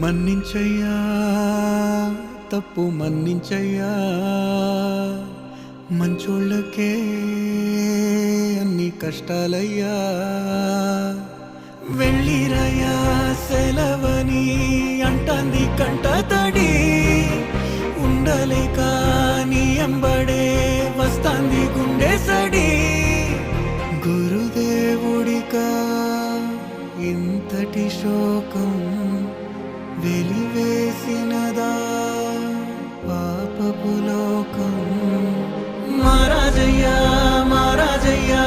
మన్నించయ్యా తప్పు మన్నించయ్యా మంచోళ్ళకే అన్ని కష్టాలయ్యా వెళ్ళిరయ్యా సెలవని అంటాంది కంట తడి ఉండలేక నీ ఎంబడే వస్తాంది గుండె సడి గురుదేవుడికా ఇంతటి శోకం వెలివేసినదా పాపపు లోకం మహారాజయ్యా మహారాజయ్యా